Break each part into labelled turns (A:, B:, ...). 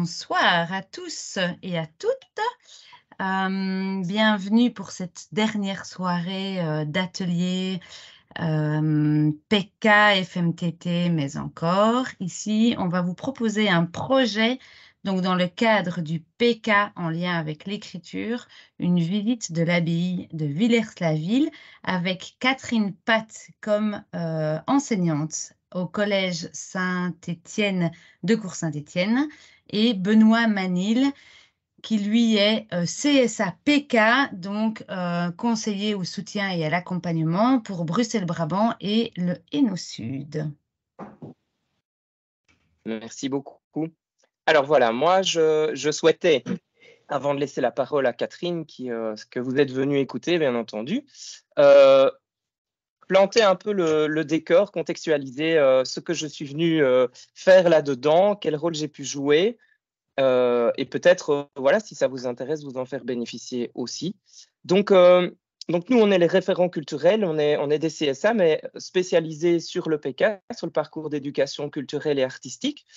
A: Bonsoir à tous et à toutes. Bienvenue pour cette dernière soirée d'atelier PK, FMTT, mais encore. Ici, on va vous proposer un projet, donc dans le cadre du PK en lien avec l'écriture, une visite de l'abbaye de Villers-la-Ville avec Catherine Pat comme enseignante au collège Saint-Étienne de Cours-Saint-Étienne et Benoît Manil qui lui est CSA PK, donc conseiller au soutien et à l'accompagnement pour Bruxelles-Brabant et le Hainaut Sud.
B: Merci beaucoup. Alors voilà, moi je souhaitais, avant de laisser la parole à Catherine, que vous êtes venue écouter, bien entendu, planter un peu le décor, contextualiser ce que je suis venu faire là-dedans, quel rôle j'ai pu jouer, et peut-être, voilà, si ça vous intéresse, vous en faire bénéficier aussi. Donc nous, on est les référents culturels, on est des CSA, mais spécialisés sur le PK, sur le parcours d'éducation culturelle et artistique.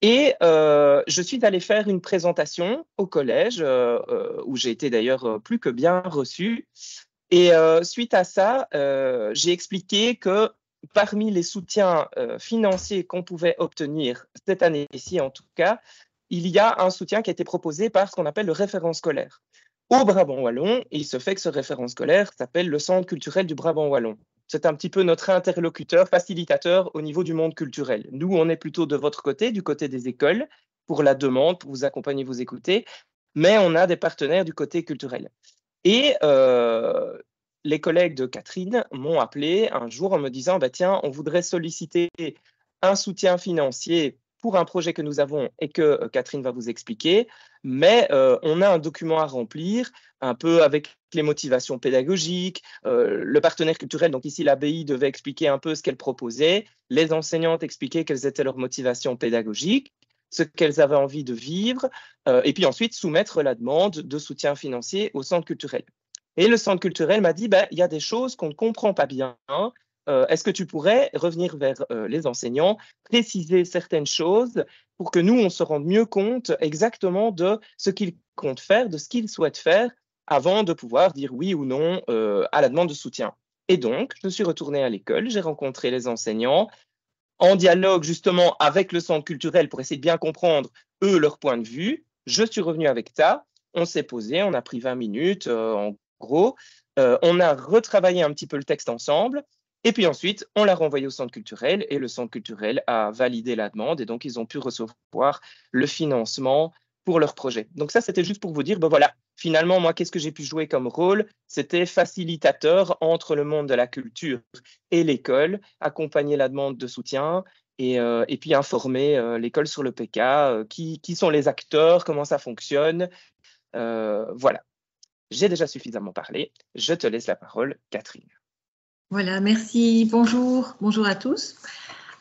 B: Et je suis allée faire une présentation au collège, où j'ai été d'ailleurs plus que bien reçue. Et suite à ça, j'ai expliqué que parmi les soutiens financiers qu'on pouvait obtenir cette année-ci, en tout cas, il y a un soutien qui a été proposé par ce qu'on appelle le référent scolaire. Au Brabant Wallon, il se fait que ce référent scolaire s'appelle le Centre culturel du Brabant Wallon. C'est un petit peu notre interlocuteur, facilitateur au niveau du monde culturel. Nous, on est plutôt de votre côté, du côté des écoles, pour la demande, pour vous accompagner, vous écouter, mais on a des partenaires du côté culturel. Et les collègues de Catherine m'ont appelé un jour en me disant « Tiens, on voudrait solliciter un soutien financier pour un projet que nous avons et que Catherine va vous expliquer, mais on a un document à remplir, un peu avec les motivations pédagogiques, le partenaire culturel, donc ici l'abbaye devait expliquer un peu ce qu'elle proposait, les enseignantes expliquaient quelles étaient leurs motivations pédagogiques, ce qu'elles avaient envie de vivre, et puis ensuite soumettre la demande de soutien financier au centre culturel. Et le centre culturel m'a dit, il y a des choses qu'on ne comprend pas bien, est-ce que tu pourrais revenir vers les enseignants, préciser certaines choses pour que nous, on se rende mieux compte exactement de ce qu'ils comptent faire, de ce qu'ils souhaitent faire, avant de pouvoir dire oui ou non à la demande de soutien. Et donc, je suis retournée à l'école, j'ai rencontré les enseignants, en dialogue justement avec le centre culturel pour essayer de bien comprendre, eux, leur point de vue. Je suis revenue avec ça, on s'est posé, on a pris 20 minutes en gros, on a retravaillé un petit peu le texte ensemble, et puis ensuite, on l'a renvoyé au centre culturel et le centre culturel a validé la demande et donc ils ont pu recevoir le financement pour leur projet. Donc ça, c'était juste pour vous dire, voilà, finalement, moi, qu'est-ce que j'ai pu jouer comme rôle? C'était facilitateur entre le monde de la culture et l'école, accompagner la demande de soutien et puis informer l'école sur le PK, qui sont les acteurs, comment ça fonctionne. Voilà, j'ai déjà suffisamment parlé. Je te laisse la parole, Catherine.
C: Voilà, merci. Bonjour à tous.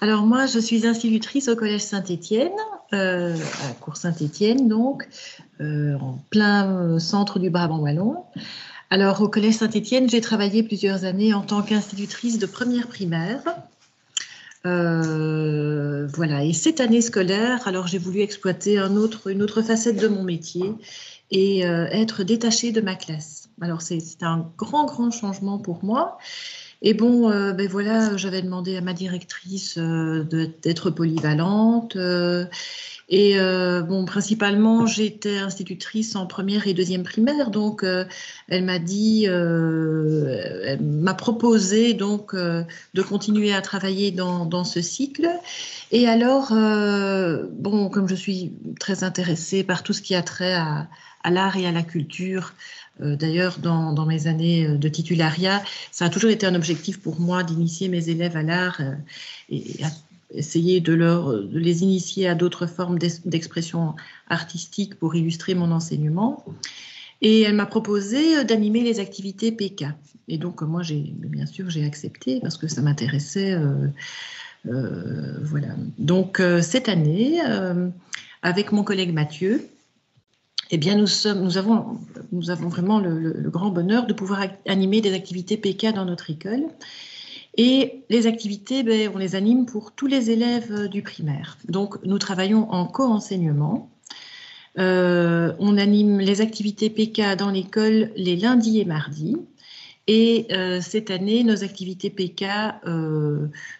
C: Alors moi, je suis institutrice au Collège Saint-Étienne, à Cours Saint-Étienne, donc, en plein centre du Brabant Wallon. Alors au Collège Saint-Étienne, j'ai travaillé plusieurs années en tant qu'institutrice de première primaire. Voilà, et cette année scolaire, alors j'ai voulu exploiter une autre facette de mon métier et être détachée de ma classe. Alors c'est un grand changement pour moi. Et bon, voilà, j'avais demandé à ma directrice d'être polyvalente. Principalement, j'étais institutrice en première et deuxième primaire, donc elle m'a dit, elle m'a proposé donc de continuer à travailler dans ce cycle. Et alors, comme je suis très intéressée par tout ce qui a trait à l'art et à la culture, d'ailleurs, dans mes années de titulariat, ça a toujours été un objectif pour moi d'initier mes élèves à l'art et à essayer de les initier à d'autres formes d'expression artistique pour illustrer mon enseignement. Et elle m'a proposé d'animer les activités PK. Et donc, moi, bien sûr, j'ai accepté parce que ça m'intéressait. Voilà. Donc, cette année, avec mon collègue Mathieu, eh bien, nous avons vraiment le grand bonheur de pouvoir animer des activités PK dans notre école. Et les activités, on les anime pour tous les élèves du primaire. Donc, nous travaillons en co-enseignement. On anime les activités PK dans l'école les lundis et mardis. Et cette année, nos activités PK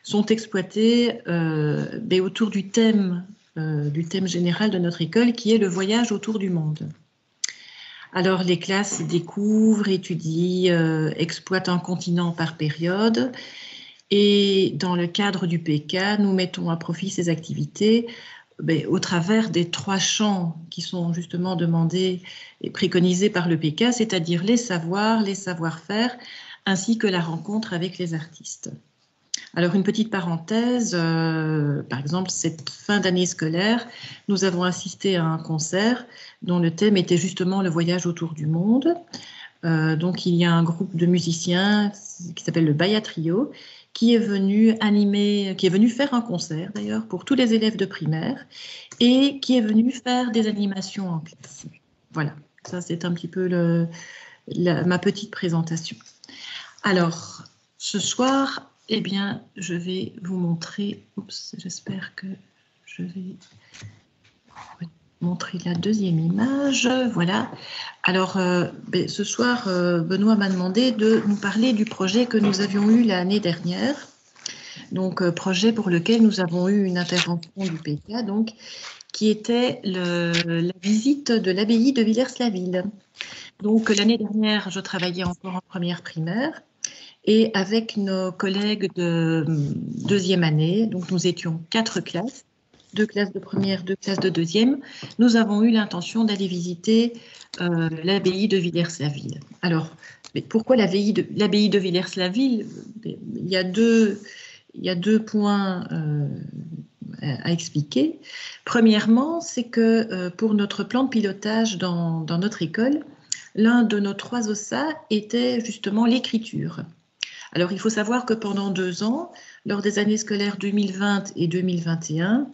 C: sont exploitées autour du thème général de notre école, qui est le voyage autour du monde. Alors, les classes découvrent, étudient, exploitent un continent par période. Et dans le cadre du PK, nous mettons à profit ces activités au travers des 3 champs qui sont justement demandés et préconisés par le PK, c'est-à-dire les savoirs, les savoir-faire, ainsi que la rencontre avec les artistes. Alors, une petite parenthèse, par exemple, cette fin d'année scolaire, nous avons assisté à un concert dont le thème était justement le voyage autour du monde. Donc, il y a un groupe de musiciens qui s'appelle le Baya Trio, qui est venu faire un concert d'ailleurs pour tous les élèves de primaire et qui est venu faire des animations en classe. Voilà, ça c'est un petit peu ma petite présentation. Alors, ce soir, eh bien, je vais vous montrer, j'espère que je vais montrer la deuxième image, voilà. Alors, ce soir, Benoît m'a demandé de nous parler du projet que nous avions eu l'année dernière, donc projet pour lequel nous avons eu une intervention du PK, donc, qui était la visite de l'abbaye de Villers-la-Ville. Donc, l'année dernière, je travaillais encore en première primaire, et avec nos collègues de deuxième année, donc nous étions 4 classes, 2 classes de première, 2 classes de deuxième, nous avons eu l'intention d'aller visiter l'abbaye de Villers-la-Ville. Alors, mais pourquoi l'abbaye de Villers-la-Ville? Il y a deux points à expliquer. Premièrement, c'est que pour notre plan de pilotage dans notre école, l'un de nos 3 OSA était justement l'écriture. Alors, il faut savoir que pendant 2 ans, lors des années scolaires 2020 et 2021,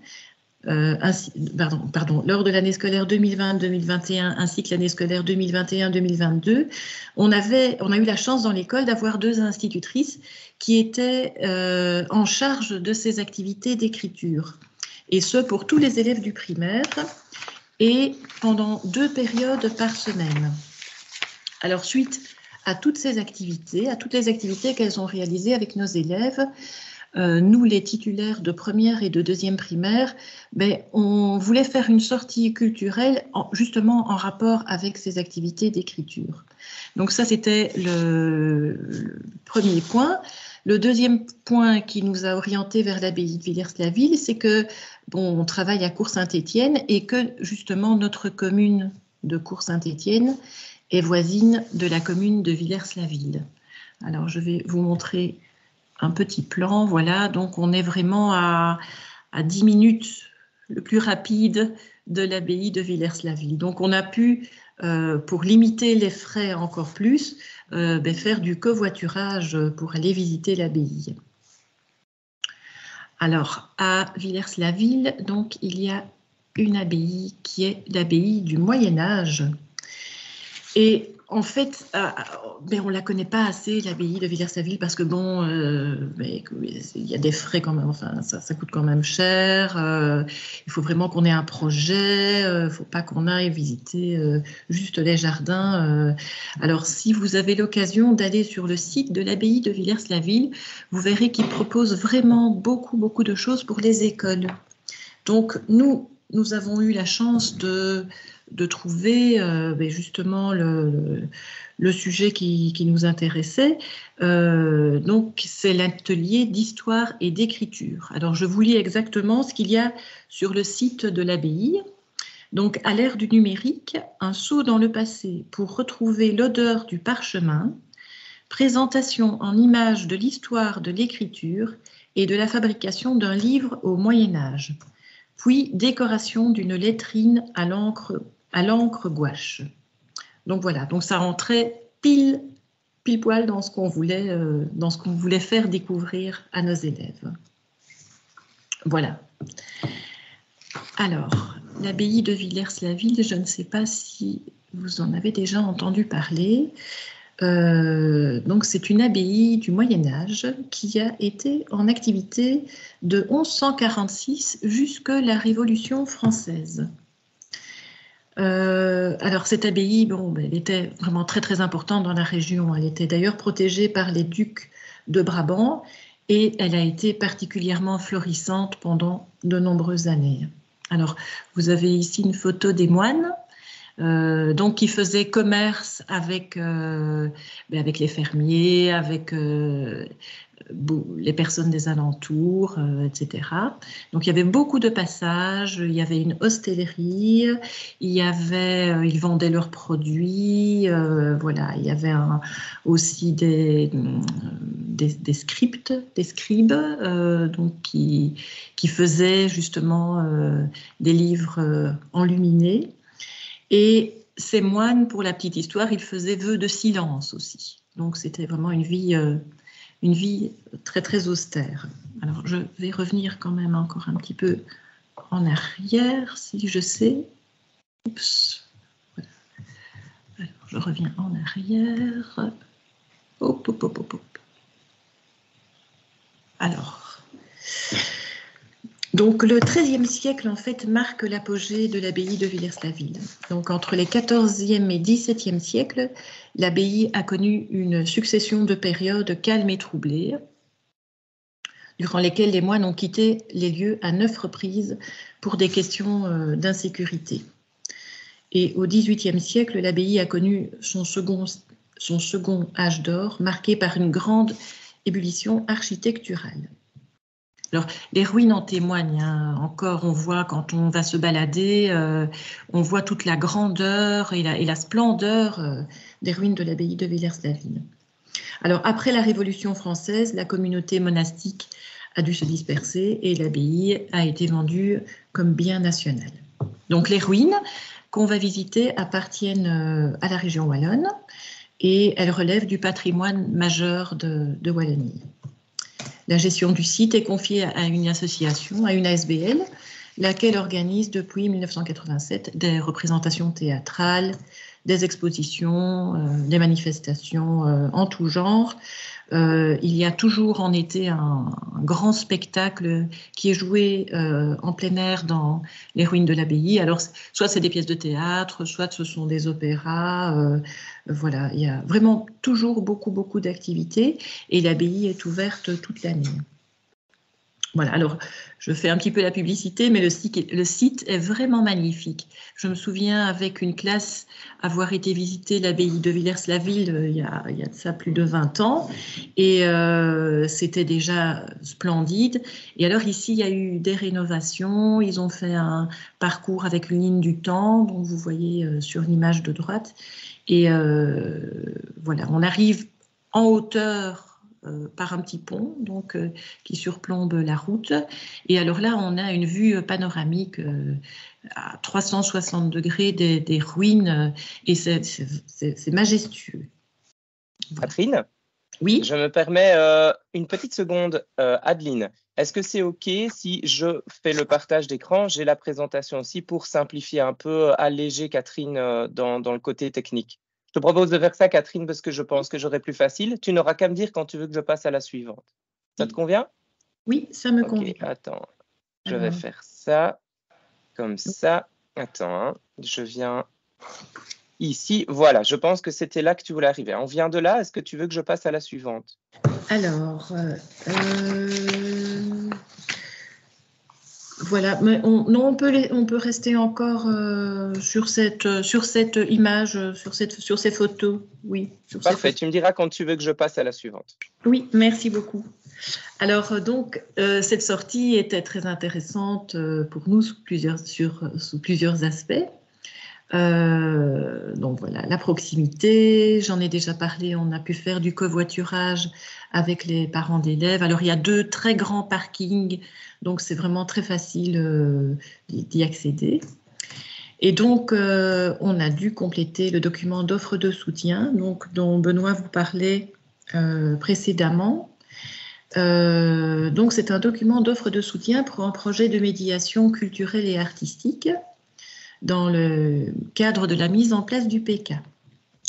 C: lors de l'année scolaire 2020-2021 ainsi que l'année scolaire 2021-2022, on a eu la chance dans l'école d'avoir 2 institutrices qui étaient en charge de ces activités d'écriture. Et ce, pour tous les élèves du primaire et pendant 2 périodes par semaine. Alors, suite à toutes ces activités, à toutes les activités qu'elles ont réalisées avec nos élèves, nous, les titulaires de première et de deuxième primaire, on voulait faire une sortie culturelle justement en rapport avec ces activités d'écriture. Donc ça, c'était le premier point. Le deuxième point qui nous a orientés vers l'abbaye de Villers-la-Ville, c'est que on travaille à Cours-Saint-Étienne et que justement notre commune de Cours-Saint-Étienne est voisine de la commune de Villers-la-Ville. Alors je vais vous montrer un petit plan, voilà, donc on est vraiment à 10 minutes le plus rapide de l'abbaye de Villers-la-Ville. Donc on a pu, pour limiter les frais encore plus, faire du covoiturage pour aller visiter l'abbaye. Alors à Villers-la-Ville, donc il y a une abbaye qui est l'abbaye du Moyen-Âge. Et en fait, on ne la connaît pas assez, l'abbaye de Villers-la-Ville, parce que il y a des frais quand même, enfin, ça coûte quand même cher. Il faut vraiment qu'on ait un projet, il ne faut pas qu'on aille visiter juste les jardins. Alors, si vous avez l'occasion d'aller sur le site de l'abbaye de Villers-la-Ville, vous verrez qu'il propose vraiment beaucoup de choses pour les écoles. Donc, nous avons eu la chance de trouver justement le sujet qui nous intéressait. Donc, c'est l'atelier d'histoire et d'écriture. Alors, je vous lis exactement ce qu'il y a sur le site de l'abbaye. Donc, à l'ère du numérique, un saut dans le passé pour retrouver l'odeur du parchemin, présentation en images de l'histoire de l'écriture et de la fabrication d'un livre au Moyen-Âge, puis décoration d'une lettrine à l'encre gouache. Donc voilà, donc ça rentrait pile poil dans ce qu'on voulait faire découvrir à nos élèves. Voilà. Alors, l'abbaye de Villers-la-Ville, je ne sais pas si vous en avez déjà entendu parler. Donc c'est une abbaye du Moyen-Âge qui a été en activité de 1146 jusqu'à la Révolution française. Alors cette abbaye, bon, elle était vraiment très très importante dans la région. Elle était d'ailleurs protégée par les ducs de Brabant et elle a été particulièrement florissante pendant de nombreuses années. Alors vous avez ici une photo des moines. Donc qui faisaient commerce avec les fermiers, avec les personnes des alentours, etc. Donc il y avait beaucoup de passages, il y avait une hostellerie, ils vendaient leurs produits, voilà, il y avait aussi des scribes, donc qui faisaient justement des livres enluminés. Et ces moines, pour la petite histoire, ils faisaient vœu de silence aussi. Donc c'était vraiment une vie très très austère. Alors je vais revenir quand même encore un petit peu en arrière, si je sais. Oups. Voilà. Alors je reviens en arrière. Hop, hop, hop, hop, hop. Alors. Donc le XIIIe siècle en fait marque l'apogée de l'abbaye de Villers-la-Ville. Donc entre les XIVe et XVIIe siècles, l'abbaye a connu une succession de périodes calmes et troublées, durant lesquelles les moines ont quitté les lieux à 9 reprises pour des questions d'insécurité. Et au XVIIIe siècle, l'abbaye a connu son second âge d'or, marqué par une grande ébullition architecturale. Alors, les ruines en témoignent, hein. Encore, on voit quand on va se balader, on voit toute la grandeur et la splendeur des ruines de l'abbaye de Villers-la-Ville. Alors, après la Révolution française, la communauté monastique a dû se disperser et l'abbaye a été vendue comme bien national. Donc, les ruines qu'on va visiter appartiennent à la région wallonne et elles relèvent du patrimoine majeur de Wallonie. La gestion du site est confiée à une association, à une ASBL, laquelle organise depuis 1987 des représentations théâtrales, des expositions, des manifestations en tout genre. Il y a toujours en été un grand spectacle qui est joué en plein air dans les ruines de l'abbaye. Alors, soit c'est des pièces de théâtre, soit ce sont des opéras. Voilà, il y a vraiment toujours beaucoup d'activités et l'abbaye est ouverte toute l'année. Voilà, alors je fais un petit peu la publicité, mais le site est vraiment magnifique. Je me souviens avec une classe avoir été visiter l'abbaye de Villers-la-Ville il y a de ça plus de 20 ans et c'était déjà splendide. Et alors ici, il y a eu des rénovations, ils ont fait un parcours avec une ligne du temps, dont vous voyez sur l'image de droite. Et voilà, on arrive en hauteur par un petit pont donc, qui surplombe la route. Et alors là, on a une vue panoramique à 360 degrés des ruines et c'est majestueux.
B: Voilà. Catherine ?
C: Oui.
B: Je me permets une petite seconde, Adeline. Est-ce que c'est OK si je fais le partage d'écran? J'ai la présentation aussi pour simplifier un peu, alléger Catherine dans le côté technique. Je te propose de faire ça, Catherine, parce que je pense que j'aurai plus facile. Tu n'auras qu'à me dire quand tu veux que je passe à la suivante. Ça te convient?
C: Oui, ça me convient.
B: Attends, je vais faire ça, comme ça. Attends, hein. Je viens ici. Voilà, je pense que c'était là que tu voulais arriver. On vient de là. Est-ce que tu veux que je passe à la suivante?
C: Alors, voilà, mais on peut rester encore sur cette image, sur ces photos, oui.
B: Parfait, tu me diras quand tu veux que je passe à la suivante.
C: Oui, merci beaucoup. Alors donc, cette sortie était très intéressante pour nous sous plusieurs aspects. Donc voilà, la proximité, j'en ai déjà parlé, on a pu faire du covoiturage avec les parents d'élèves. Alors il y a 2 très grands parkings, donc c'est vraiment très facile d'y accéder. Et donc on a dû compléter le document d'offre de soutien, donc, dont Benoît vous parlait précédemment. Donc c'est un document d'offre de soutien pour un projet de médiation culturelle et artistique dans le cadre de la mise en place du PK.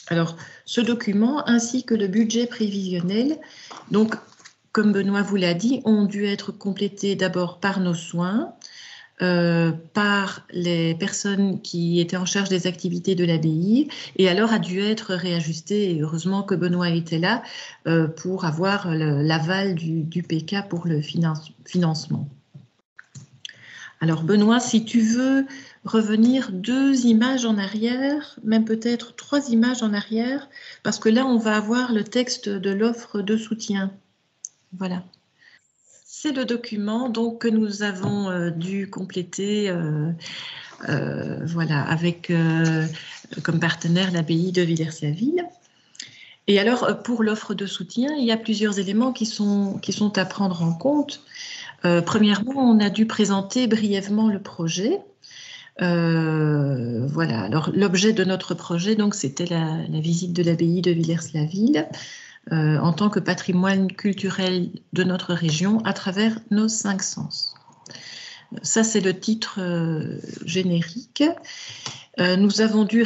C: Alors, ce document, ainsi que le budget prévisionnel, donc, comme Benoît vous l'a dit, ont dû être complétés d'abord par nos soins, par les personnes qui étaient en charge des activités de l'abbaye et alors a dû être réajusté. Et heureusement que Benoît était là pour avoir l'aval du PK pour le financement. Alors Benoît, si tu veux revenir 2 images en arrière, même peut-être 3 images en arrière, parce que là on va avoir le texte de l'offre de soutien. Voilà. C'est le document donc, que nous avons dû compléter voilà, avec comme partenaire l'abbaye de Villers-la-Ville. Et alors, pour l'offre de soutien, il y a plusieurs éléments qui sont à prendre en compte. Premièrement, on a dû présenter brièvement le projet. Voilà. Alors, l'objet de notre projet, donc, c'était la visite de l'abbaye de Villers-la-Ville. En tant que patrimoine culturel de notre région à travers nos 5 sens. Ça, c'est le titre générique. Nous avons dû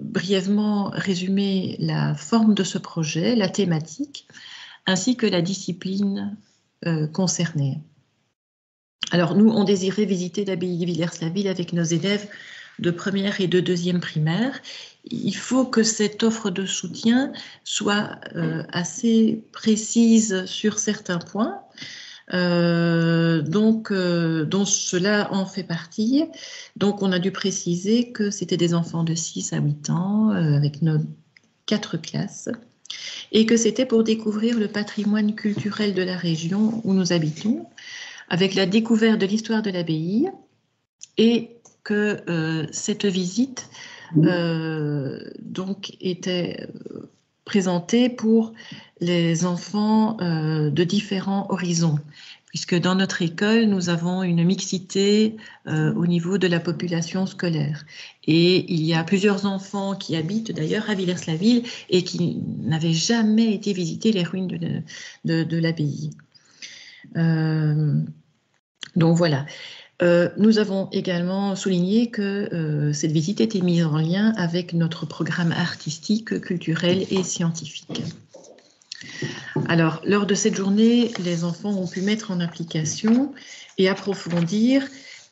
C: brièvement résumer la forme de ce projet, la thématique, ainsi que la discipline concernée. Alors, nous, on désirait visiter l'abbaye de Villers-la-Ville avec nos élèves de première et de deuxième primaire. Il faut que cette offre de soutien soit assez précise sur certains points, dont cela en fait partie. Donc, on a dû préciser que c'était des enfants de 6 à 8 ans, avec nos 4 classes, et que c'était pour découvrir le patrimoine culturel de la région où nous habitons, avec la découverte de l'histoire de l'abbaye, et que cette visite donc était présentée pour les enfants de différents horizons, puisque dans notre école, nous avons une mixité au niveau de la population scolaire. Et il y a plusieurs enfants qui habitent d'ailleurs à Villers-la-Ville et qui n'avaient jamais été visiter les ruines de l'abbaye. Donc voilà. Nous avons également souligné que cette visite était mise en lien avec notre programme artistique, culturel et scientifique. Alors, lors de cette journée, les enfants ont pu mettre en application et approfondir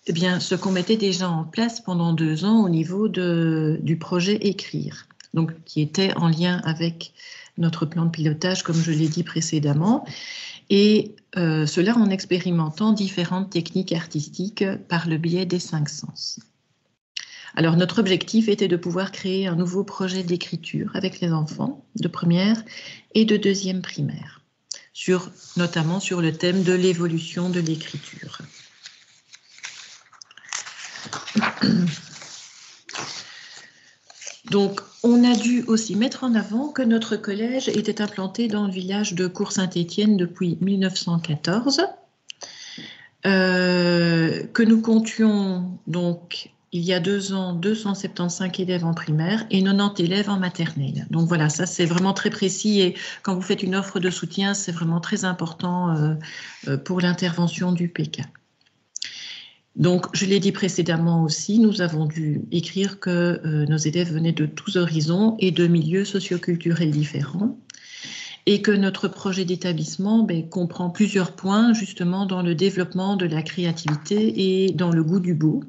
C: ce qu'on mettait déjà en place pendant 2 ans au niveau du projet Écrire, donc qui était en lien avec notre plan de pilotage, comme je l'ai dit précédemment. Et cela en expérimentant différentes techniques artistiques par le biais des 5 sens. Alors, notre objectif était de pouvoir créer un nouveau projet d'écriture avec les enfants de première et de deuxième primaire, notamment sur le thème de l'évolution de l'écriture. Donc, on a dû aussi mettre en avant que notre collège était implanté dans le village de Cours-Saint-Étienne depuis 1914, que nous comptions donc il y a 2 ans 275 élèves en primaire et 90 élèves en maternelle. Donc voilà, ça c'est vraiment très précis et quand vous faites une offre de soutien, c'est vraiment très important pour l'intervention du PK. Donc, je l'ai dit précédemment aussi, nous avons dû écrire que nos élèves venaient de tous horizons et de milieux socioculturels différents et que notre projet d'établissement comprend plusieurs points justement dans le développement de la créativité et dans le goût du beau,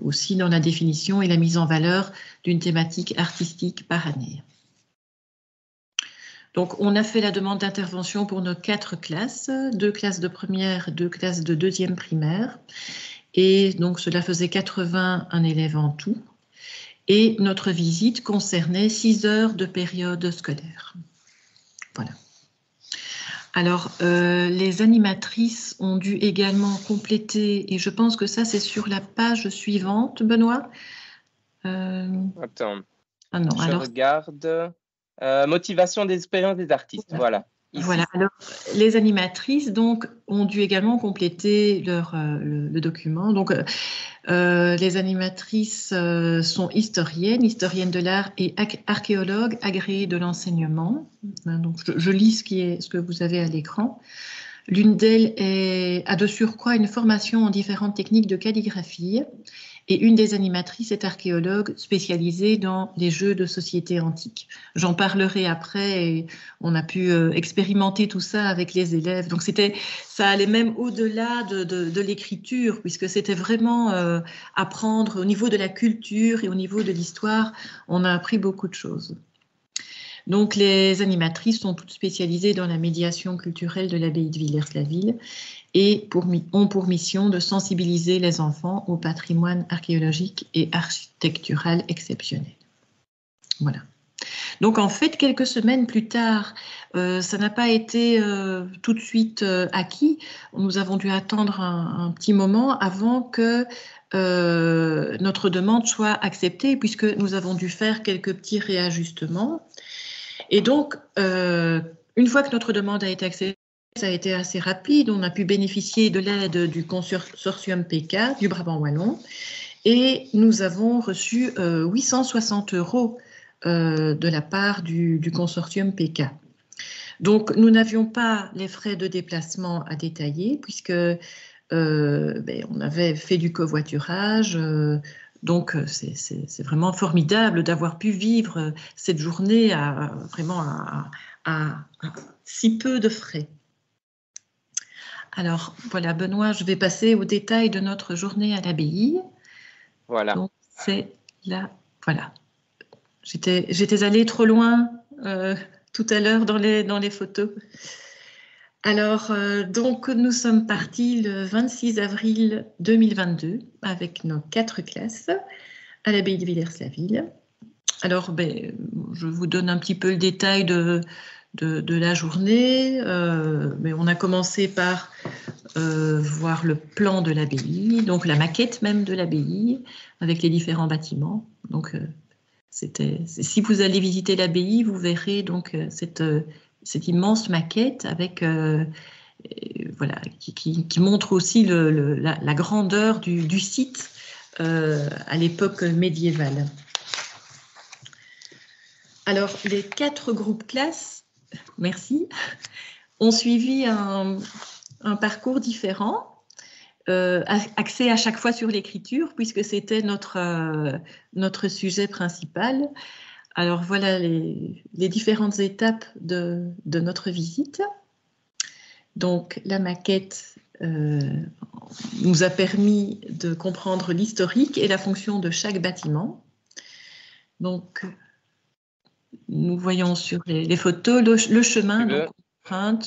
C: aussi dans la définition et la mise en valeur d'une thématique artistique par année. Donc, on a fait la demande d'intervention pour nos 4 classes, 2 classes de première, 2 classes de deuxième primaire. Et donc, cela faisait 81 élèves en tout. Et notre visite concernait 6 heures de période scolaire. Voilà. Alors, les animatrices ont dû également compléter, et je pense que ça, c'est sur la page suivante, Benoît.
B: Attends,
C: ah non,
B: je regarde... motivation des expériences des artistes, voilà. Ici.
C: Voilà, alors les animatrices donc, ont dû également compléter le document. Donc, les animatrices sont historiennes de l'art et archéologues agréées de l'enseignement. Donc, je lis ce que vous avez à l'écran. L'une d'elles a de surcroît une formation en différentes techniques de calligraphie Et une des animatrices est archéologue spécialisée dans les jeux de société antique. J'en parlerai après et on a pu expérimenter tout ça avec les élèves. Donc ça allait même au-delà de l'écriture, puisque c'était vraiment apprendre au niveau de la culture et au niveau de l'histoire. On a appris beaucoup de choses. Donc les animatrices sont toutes spécialisées dans la médiation culturelle de l'abbaye de Villers-la-Ville et ont pour mission de sensibiliser les enfants au patrimoine archéologique et architectural exceptionnel. Voilà. Donc en fait, quelques semaines plus tard, ça n'a pas été tout de suite acquis. Nous avons dû attendre un petit moment avant que notre demande soit acceptée, puisque nous avons dû faire quelques petits réajustements. Et donc, une fois que notre demande a été acceptée, ça a été assez rapide. On a pu bénéficier de l'aide du consortium PK du Brabant Wallon et nous avons reçu 860 € de la part du consortium PK. Donc, nous n'avions pas les frais de déplacement à détailler puisque on avait fait du covoiturage. Donc, c'est vraiment formidable d'avoir pu vivre cette journée vraiment à si peu de frais. Alors, voilà, Benoît, je vais passer aux détails de notre journée à l'abbaye.
B: Voilà.
C: Donc, c'est là, voilà. J'étais allée trop loin tout à l'heure dans les photos. Alors, donc, nous sommes partis le 26 avril 2022 avec nos 4 classes à l'abbaye de Villers-la-Ville. Alors, je vous donne un petit peu le détail de la journée, mais on a commencé par voir le plan de l'abbaye, donc la maquette même de l'abbaye, avec les différents bâtiments. Donc, si vous allez visiter l'abbaye, vous verrez donc cette immense maquette avec, voilà, qui montre aussi la grandeur du site à l'époque médiévale. Alors, les 4 groupes classes, merci, ont suivi un parcours différent, axé à chaque fois sur l'écriture, puisque c'était notre sujet principal. Alors, voilà les différentes étapes de notre visite. Donc, la maquette nous a permis de comprendre l'historique et la fonction de chaque bâtiment. Donc, nous voyons sur les photos le chemin.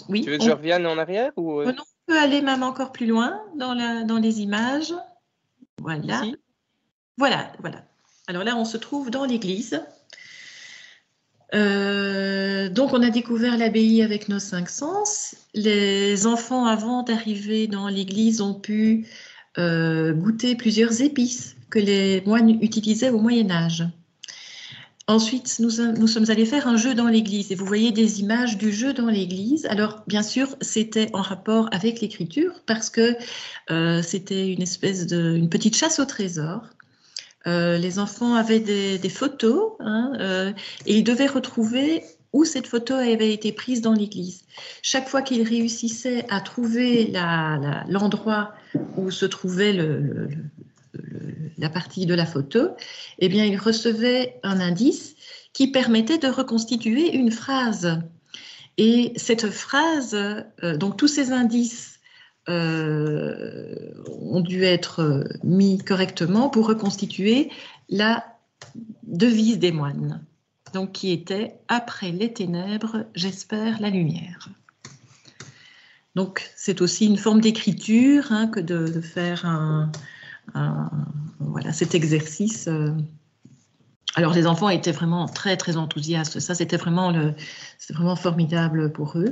B: Oui, tu veux que je revienne en arrière ou...
C: On peut aller même encore plus loin dans les images. Voilà. Ici. Voilà. Alors là, on se trouve dans l'église. Donc, on a découvert l'abbaye avec nos 5 sens. Les enfants, avant d'arriver dans l'église, ont pu goûter plusieurs épices que les moines utilisaient au Moyen-Âge. Ensuite, nous sommes allés faire un jeu dans l'église et vous voyez des images du jeu dans l'église. Alors, bien sûr, c'était en rapport avec l'écriture parce que c'était une petite chasse au trésor. Les enfants avaient des photos et ils devaient retrouver où cette photo avait été prise dans l'église. Chaque fois qu'ils réussissaient à trouver l'endroit où se trouvait la partie de la photo, eh bien, ils recevaient un indice qui permettait de reconstituer une phrase. Et cette phrase, donc tous ces indices ont dû être mis correctement pour reconstituer la devise des moines, donc qui était « Après les ténèbres, j'espère la lumière ». Donc, c'est aussi une forme d'écriture que de faire voilà, cet exercice. Alors, les enfants étaient vraiment très, très enthousiastes. Ça, c'était vraiment formidable pour eux.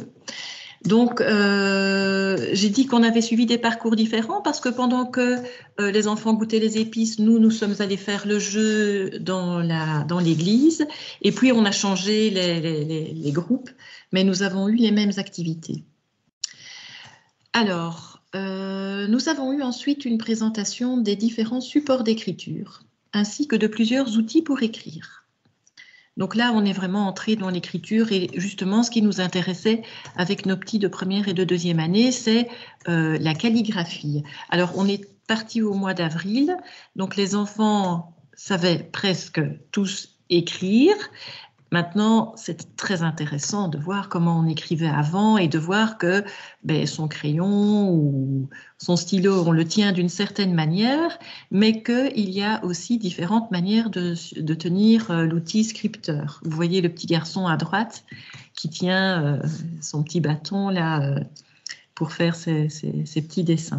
C: Donc, j'ai dit qu'on avait suivi des parcours différents parce que pendant que les enfants goûtaient les épices, nous sommes allés faire le jeu dans l'église. Et puis, on a changé les groupes, mais nous avons eu les mêmes activités. Alors, nous avons eu ensuite une présentation des différents supports d'écriture, ainsi que de plusieurs outils pour écrire. Donc là, on est vraiment entré dans l'écriture et justement, ce qui nous intéressait avec nos petits de première et de deuxième année, c'est la calligraphie. Alors, on est partie au mois d'avril. Donc les enfants savaient presque tous écrire. Maintenant, c'est très intéressant de voir comment on écrivait avant et de voir que son crayon ou son stylo, on le tient d'une certaine manière, mais qu'il y a aussi différentes manières de tenir l'outil scripteur. Vous voyez le petit garçon à droite qui tient son petit bâton là pour faire ses petits dessins.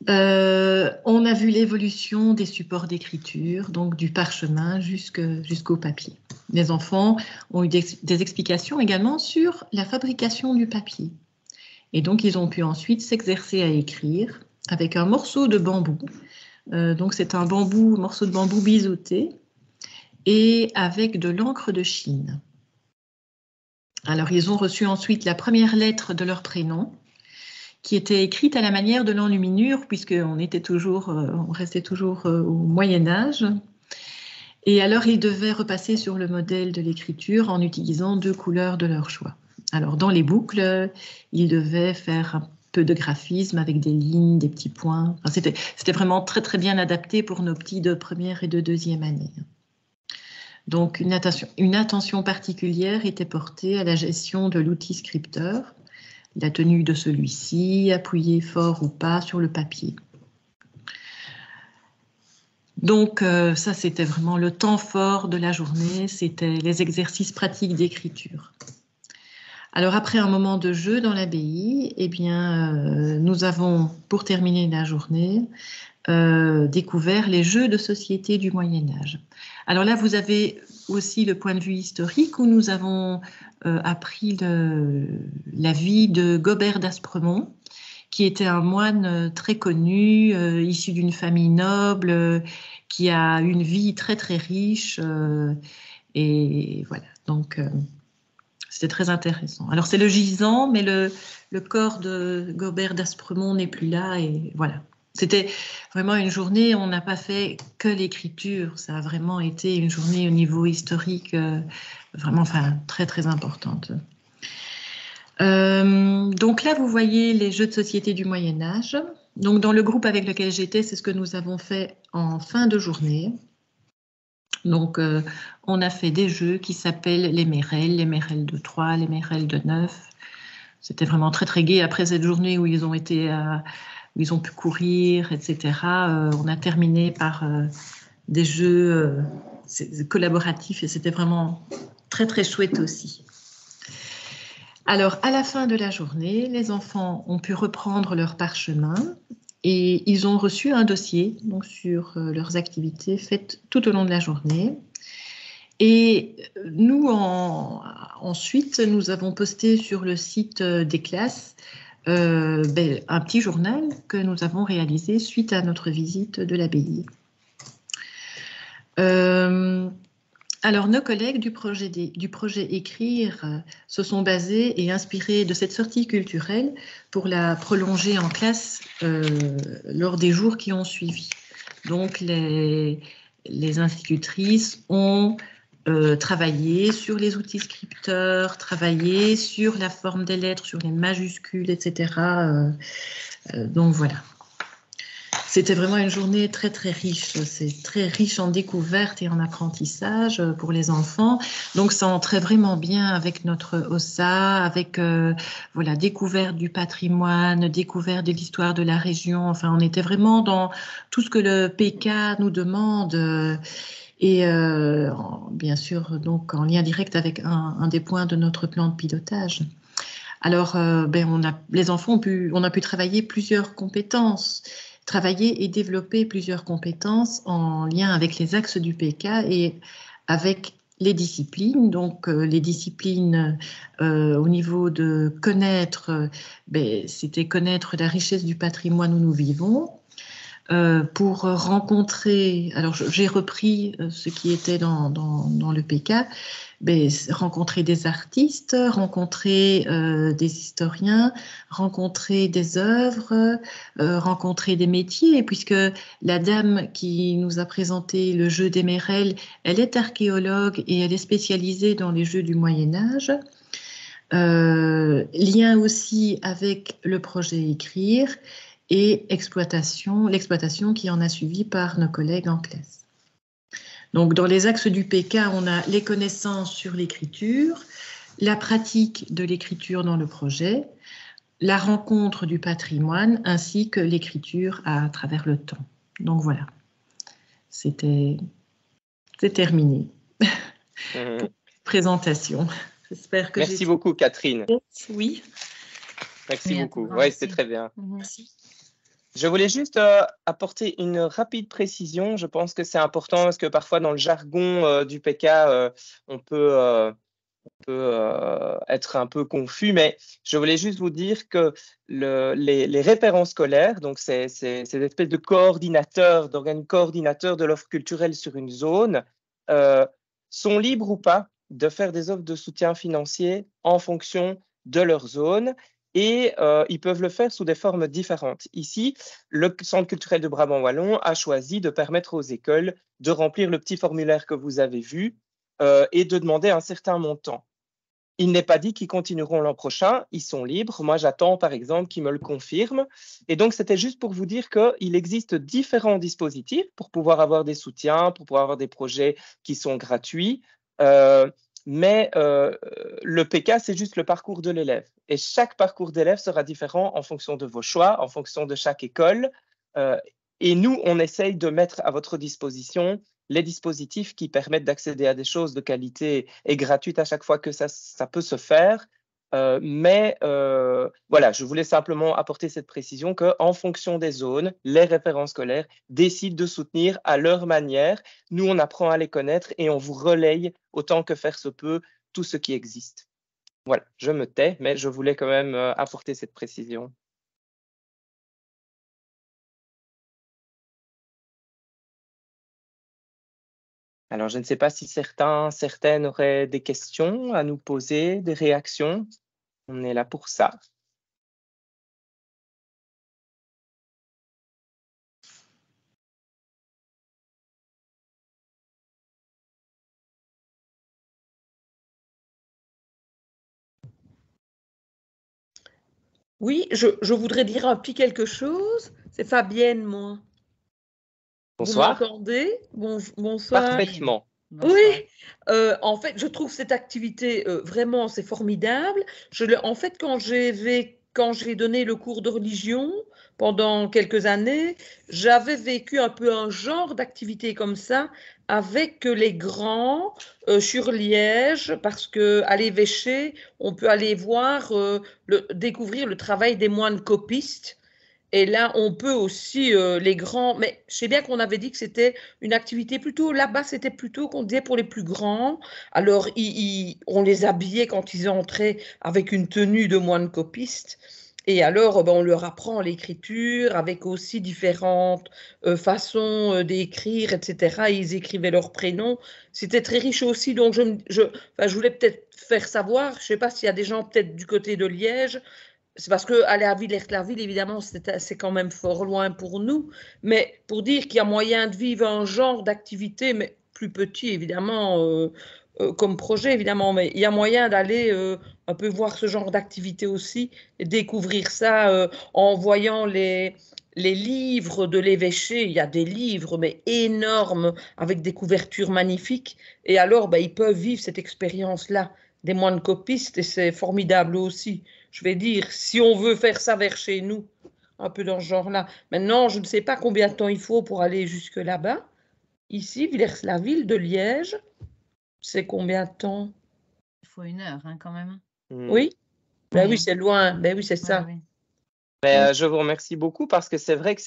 C: On a vu l'évolution des supports d'écriture, donc du parchemin jusqu'au papier. Les enfants ont eu des explications également sur la fabrication du papier. Et donc, ils ont pu ensuite s'exercer à écrire avec un morceau de bambou. Donc, c'est un morceau de bambou biseauté et avec de l'encre de Chine. Alors, ils ont reçu ensuite la première lettre de leur prénom, qui était écrite à la manière de l'enluminure, puisqu'on restait toujours au Moyen-Âge. Et alors, ils devaient repasser sur le modèle de l'écriture en utilisant 2 couleurs de leur choix. Alors, dans les boucles, ils devaient faire un peu de graphisme avec des lignes, des petits points. Enfin, c'était vraiment très, très bien adapté pour nos petits de première et de deuxième année. Donc, une attention particulière était portée à la gestion de l'outil scripteur, la tenue de celui-ci, appuyer fort ou pas sur le papier. Donc ça, c'était vraiment le temps fort de la journée, c'était les exercices pratiques d'écriture. Alors après un moment de jeu dans l'abbaye, nous avons, pour terminer la journée, découvert les jeux de société du Moyen-Âge. Alors là, vous avez aussi le point de vue historique où nous avons appris la vie de Gobert d'Aspremont, qui était un moine très connu, issu d'une famille noble, qui a une vie très très riche. Et voilà, donc c'était très intéressant. Alors c'est le gisant, mais le corps de Gobert d'Aspremont n'est plus là, et voilà. C'était vraiment une journée, on n'a pas fait que l'écriture, ça a vraiment été une journée au niveau historique vraiment très très importante. Donc là, vous voyez les jeux de société du Moyen-Âge. Donc dans le groupe avec lequel j'étais, c'est ce que nous avons fait en fin de journée. Donc on a fait des jeux qui s'appellent les Mérelles de 3, les Mérelles de 9. C'était vraiment très très gai après cette journée où ils ont pu courir, etc. On a terminé par des jeux collaboratifs et c'était vraiment très très chouette aussi. Alors, à la fin de la journée, les enfants ont pu reprendre leur parchemin et ils ont reçu un dossier donc, sur leurs activités faites tout au long de la journée. Et nous, ensuite, nous avons posté sur le site des classes un petit journal que nous avons réalisé suite à notre visite de l'abbaye. Alors, nos collègues du projet Écrire se sont basés et inspirés de cette sortie culturelle pour la prolonger en classe lors des jours qui ont suivi. Donc, les institutrices ont travaillé sur les outils scripteurs, travaillé sur la forme des lettres, sur les majuscules, etc. Donc, voilà. C'était vraiment une journée très très riche, c'est très riche en découvertes et en apprentissage pour les enfants. Donc ça entrait vraiment bien avec notre OSA, avec découverte du patrimoine, découverte de l'histoire de la région. Enfin, on était vraiment dans tout ce que le PK nous demande et bien sûr donc en lien direct avec un des points de notre plan de pilotage. Alors les enfants on a pu travailler plusieurs compétences. Travailler et développer plusieurs compétences en lien avec les axes du PK et avec les disciplines. Donc, les disciplines au niveau de connaître, c'était connaître la richesse du patrimoine où nous vivons. Pour rencontrer, alors j'ai repris ce qui était dans le PK, rencontrer des artistes, rencontrer des historiens, rencontrer des œuvres, rencontrer des métiers, puisque la dame qui nous a présenté le jeu des Mérelles, elle est archéologue et elle est spécialisée dans les jeux du Moyen-Âge. Lien aussi avec le projet Écrire et l'exploitation qui en a suivi par nos collègues en classe. Donc, dans les axes du PK, on a les connaissances sur l'écriture, la pratique de l'écriture dans le projet, la rencontre du patrimoine, ainsi que l'écriture à travers le temps. Donc, voilà. C'est terminé. Présentation. J'espère que
B: Merci beaucoup, Catherine.
C: Oui.
B: Merci beaucoup. Oui, c'était très bien.
C: Merci.
B: Je voulais juste apporter une rapide précision. Je pense que c'est important parce que parfois dans le jargon du PK, on peut être un peu confus, mais je voulais juste vous dire que les référents scolaires, donc c'est des espèces de coordinateurs, d'organes coordinateurs de l'offre culturelle sur une zone, sont libres ou pas de faire des offres de soutien financier en fonction de leur zone. Et ils peuvent le faire sous des formes différentes. Ici, le Centre culturel de Brabant Wallon a choisi de permettre aux écoles de remplir le petit formulaire que vous avez vu et de demander un certain montant. Il n'est pas dit qu'ils continueront l'an prochain, ils sont libres. Moi, j'attends par exemple qu'ils me le confirment. Et donc, c'était juste pour vous dire qu'il existe différents dispositifs pour pouvoir avoir des soutiens, pour pouvoir avoir des projets qui sont gratuits. Mais le PK, c'est juste le parcours de l'élève. Et chaque parcours d'élève sera différent en fonction de vos choix, en fonction de chaque école. Et nous, on essaye de mettre à votre disposition les dispositifs qui permettent d'accéder à des choses de qualité et gratuites à chaque fois que ça peut se faire. Voilà, je voulais simplement apporter cette précision qu'en fonction des zones, les référents scolaires décident de soutenir à leur manière. Nous, on apprend à les connaître et on vous relaye autant que faire se peut tout ce qui existe. Voilà, je me tais, mais je voulais quand même apporter cette précision. Alors, je ne sais pas si certaines auraient des questions à nous poser, des réactions. On est là pour ça.
D: Oui, je voudrais dire un petit quelque chose. C'est Fabienne, moi.
B: Bonsoir.
D: Vous m'entendez? Bonsoir.
B: Parfaitement.
D: Oui, en fait, je trouve cette activité vraiment, c'est formidable. En fait, quand j'ai donné le cours de religion pendant quelques années, j'avais vécu un peu un genre d'activité comme ça avec les grands sur Liège, parce que à l'évêché, on peut aller voir, découvrir le travail des moines copistes. Et là, on peut aussi, les grands, mais je sais bien qu'on avait dit que c'était une activité plutôt, là-bas, c'était plutôt qu'on disait pour les plus grands. Alors, on les habillait quand ils entraient avec une tenue de moine copiste. Et alors, on leur apprend l'écriture avec aussi différentes façons d'écrire, etc. Ils écrivaient leur prénom. C'était très riche aussi. Donc, je voulais peut-être faire savoir, je ne sais pas s'il y a des gens peut-être du côté de Liège. C'est parce qu'aller à Villers-la-Ville, évidemment, c'est quand même fort loin pour nous. Mais pour dire qu'il y a moyen de vivre un genre d'activité, mais plus petit, évidemment, comme projet, évidemment. Mais il y a moyen d'aller un peu voir ce genre d'activité aussi et découvrir ça en voyant les livres de l'évêché. Il y a des livres, mais énormes, avec des couvertures magnifiques. Et alors, ils peuvent vivre cette expérience-là des moines copistes et c'est formidable aussi. Je vais dire, si on veut faire ça vers chez nous, un peu dans ce genre-là. Maintenant, je ne sais pas combien de temps il faut pour aller jusque là-bas. Ici, Villers-la-Ville de Liège, c'est combien de temps?
A: Il faut 1 heure quand même.
D: Oui? Ben oui, c'est loin. Ben oui, c'est ça.
A: Oui.
B: Mais, je vous remercie beaucoup parce que c'est vrai que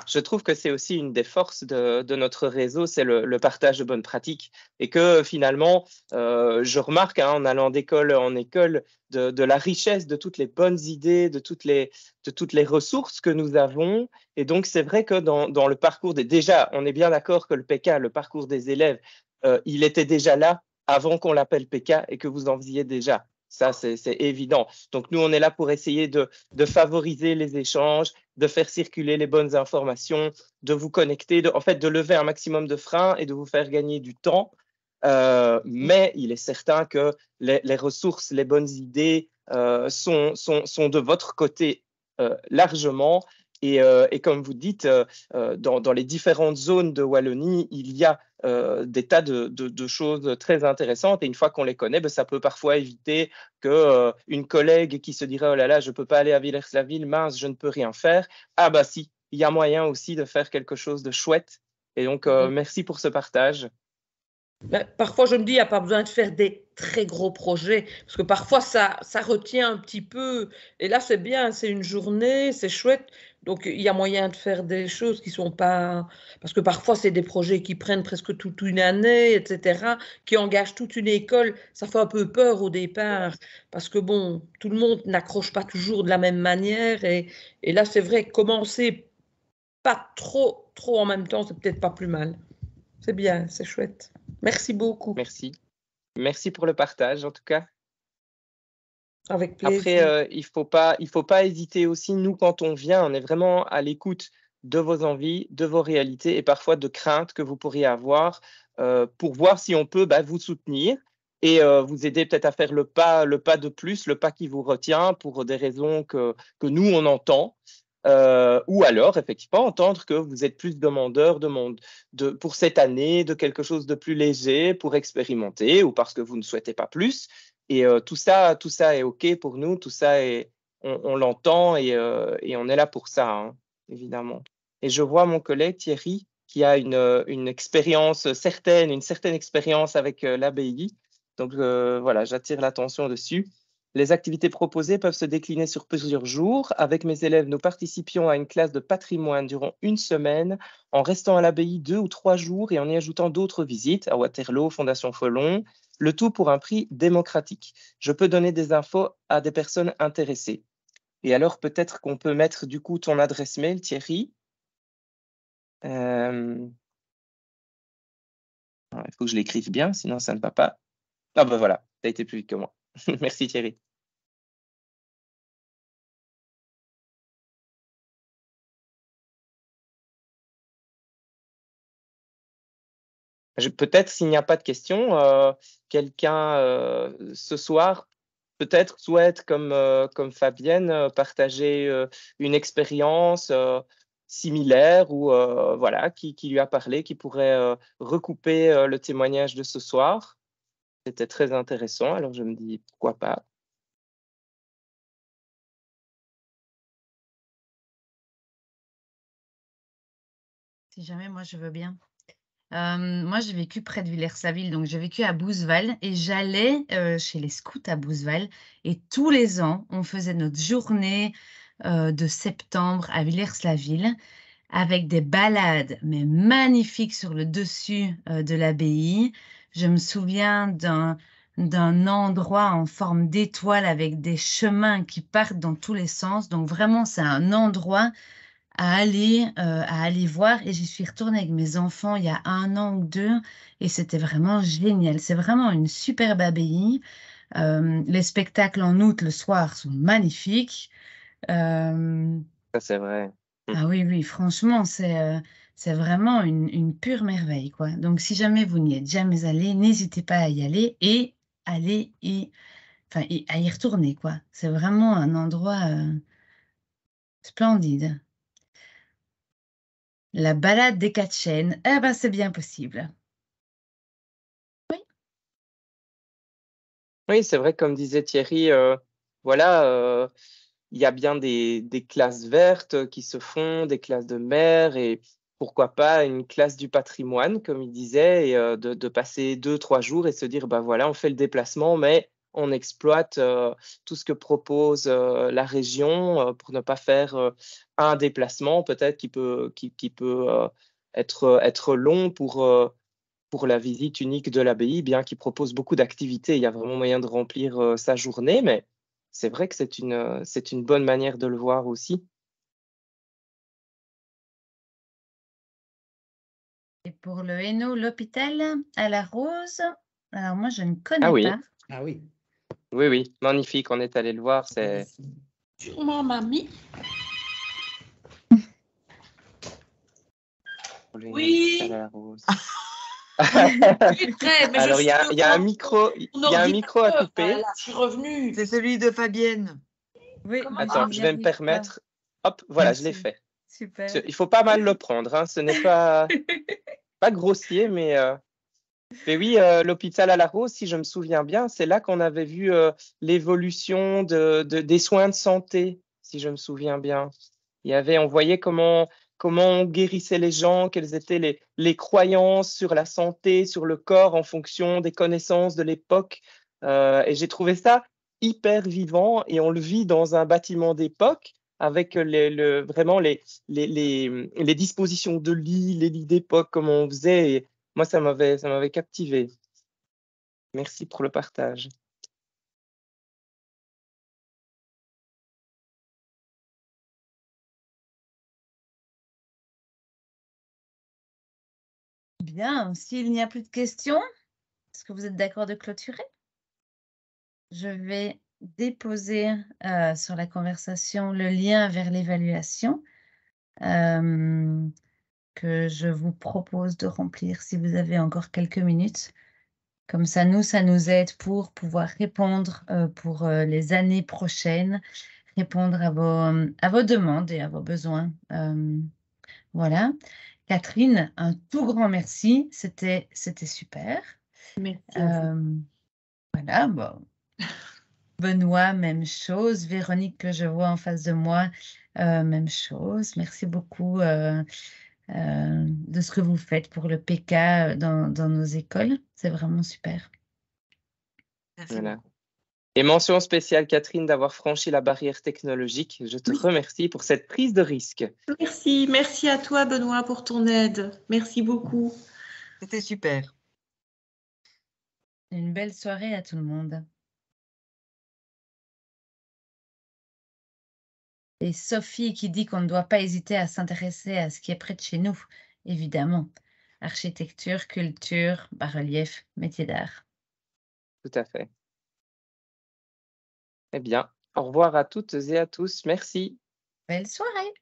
B: je trouve que c'est aussi une des forces de notre réseau, c'est le partage de bonnes pratiques. Et que finalement, je remarque en allant d'école en école de la richesse de toutes les bonnes idées, de toutes les ressources que nous avons. Et donc, c'est vrai que dans le parcours déjà, on est bien d'accord que le PK, le parcours des élèves, il était déjà là avant qu'on l'appelle PK et que vous en faisiez déjà. Ça, c'est évident. Donc, nous, on est là pour essayer de favoriser les échanges, de faire circuler les bonnes informations, de vous connecter, en fait, de lever un maximum de freins et de vous faire gagner du temps. Mais il est certain que les ressources, les bonnes idées sont de votre côté largement. Et comme vous dites, dans les différentes zones de Wallonie, il y a des tas de choses très intéressantes. Et une fois qu'on les connaît, ça peut parfois éviter qu'une collègue qui se dirait « Oh là là, je ne peux pas aller à Villers-la-Ville, mince, je ne peux rien faire ». Ah bah si, il y a moyen aussi de faire quelque chose de chouette. Et donc, merci pour ce partage.
D: Parfois, je me dis, il n'y a pas besoin de faire des très gros projets, parce que parfois, ça retient un petit peu. Et là, c'est bien, c'est une journée, c'est chouette. Donc, il y a moyen de faire des choses qui ne sont pas... Parce que parfois, c'est des projets qui prennent presque toute une année, etc., qui engagent toute une école. Ça fait un peu peur au départ, parce que, bon, tout le monde n'accroche pas toujours de la même manière. Et là, c'est vrai, commencer pas trop en même temps, c'est peut-être pas plus mal. C'est bien, c'est chouette. Merci beaucoup.
B: Merci. Merci pour le partage, en tout cas.
D: Avec plaisir.
B: Après, il faut pas hésiter aussi. Nous, quand on vient, on est vraiment à l'écoute de vos envies, de vos réalités et parfois de craintes que vous pourriez avoir pour voir si on peut vous soutenir et vous aider peut-être à faire le pas de plus, le pas qui vous retient pour des raisons que nous, on entend. Ou alors, effectivement, entendre que vous êtes plus demandeur pour cette année de quelque chose de plus léger pour expérimenter ou parce que vous ne souhaitez pas plus. Et tout ça est OK pour nous, tout ça on l'entend et on est là pour ça, hein, évidemment. Et je vois mon collègue Thierry qui a une expérience certaine, une certaine expérience avec l'abbaye. Donc voilà, j'attire l'attention dessus. Les activités proposées peuvent se décliner sur plusieurs jours. Avec mes élèves, nous participions à une classe de patrimoine durant une semaine, en restant à l'abbaye 2 ou 3 jours et en y ajoutant d'autres visites à Waterloo, Fondation Folon, le tout pour un prix démocratique. Je peux donner des infos à des personnes intéressées. Et alors, peut-être qu'on peut mettre du coup ton adresse mail, Thierry. Il faut que je l'écrive bien, sinon ça ne va pas. Ah ben voilà, tu as été plus vite que moi. Merci Thierry. Peut-être s'il n'y a pas de questions, quelqu'un ce soir peut-être souhaite, comme Fabienne, partager une expérience similaire ou voilà, qui lui a parlé, qui pourrait recouper le témoignage de ce soir. C'était très intéressant, alors je me dis pourquoi pas.
A: Si jamais, moi, je veux bien. Moi, j'ai vécu près de Villers-la-Ville, donc j'ai vécu à Bouzeval et j'allais chez les scouts à Bouzeval et tous les ans, on faisait notre journée de septembre à Villers-la-Ville avec des balades mais magnifiques sur le dessus de l'abbaye. Je me souviens d'un endroit en forme d'étoile avec des chemins qui partent dans tous les sens. Donc vraiment, c'est un endroit à aller voir. Et j'y suis retournée avec mes enfants il y a 1 an ou 2 et c'était vraiment génial. C'est vraiment une superbe abbaye. Les spectacles en août, le soir, sont magnifiques.
B: Ça, c'est vrai.
A: Ah oui, franchement, c'est vraiment une pure merveille, quoi. Donc, si jamais vous n'y êtes jamais allé, n'hésitez pas à y aller et à y retourner, quoi. C'est vraiment un endroit splendide. La balade des 4 chênes, eh ben, c'est bien possible.
B: Oui, c'est vrai, comme disait Thierry, voilà, il y a bien des classes vertes qui se font, des classes de mer et pourquoi pas une classe du patrimoine, comme il disait, et de passer 2-3 jours et se dire, bah voilà, on fait le déplacement, mais on exploite tout ce que propose la région pour ne pas faire un déplacement peut-être qui peut être long pour la visite unique de l'abbaye, bien qu'il propose beaucoup d'activités. Il y a vraiment moyen de remplir sa journée, mais c'est vrai que c'est une bonne manière de le voir aussi.
A: Et pour le Hainaut, l'hôpital à la Rose, alors moi, je ne connais
B: oui.
A: pas.
E: Ah oui.
B: Oui, magnifique, on est allé le voir. C'est
C: Sûrement, mamie.
B: Oui. À la Rose.
D: Alors,
B: il y a un micro à couper.
D: Là, je suis revenue.
E: C'est celui de Fabienne.
A: Oui,
B: attends, je vais me permettre. Hop, voilà, je l'ai fait.
A: Super.
B: Il faut pas mal le prendre, hein. Ce n'est pas grossier, mais oui, l'hôpital à La Rose, si je me souviens bien, c'est là qu'on avait vu l'évolution des soins de santé, si je me souviens bien. On voyait comment on guérissait les gens, quelles étaient les croyances sur la santé, sur le corps en fonction des connaissances de l'époque. Et j'ai trouvé ça hyper vivant et on le vit dans un bâtiment d'époque avec vraiment les dispositions de lits, les lits d'époque, comme on faisait. Et moi, ça m'avait captivé. Merci pour le partage.
A: Bien, s'il n'y a plus de questions, est-ce que vous êtes d'accord de clôturer? Je vais déposer sur la conversation le lien vers l'évaluation que je vous propose de remplir si vous avez encore quelques minutes. Comme ça nous aide pour pouvoir répondre pour les années prochaines, répondre à vos demandes et à vos besoins. Voilà. Catherine, un tout grand merci. C'était super.
C: Merci à vous.
A: Voilà, bon. Benoît, même chose. Véronique, que je vois en face de moi, même chose. Merci beaucoup de ce que vous faites pour le PK dans nos écoles. C'est vraiment super.
C: Merci
B: Voilà.
C: beaucoup.
B: Et mention spéciale, Catherine, d'avoir franchi la barrière technologique. Je te remercie pour cette prise de risque.
C: Merci à toi, Benoît, pour ton aide. Merci beaucoup.
E: C'était super.
A: Une belle soirée à tout le monde. Et Sophie qui dit qu'on ne doit pas hésiter à s'intéresser à ce qui est près de chez nous, évidemment. Architecture, culture, bas-relief, métier d'art.
B: Tout à fait. Eh bien, au revoir à toutes et à tous. Merci.
A: Belle soirée!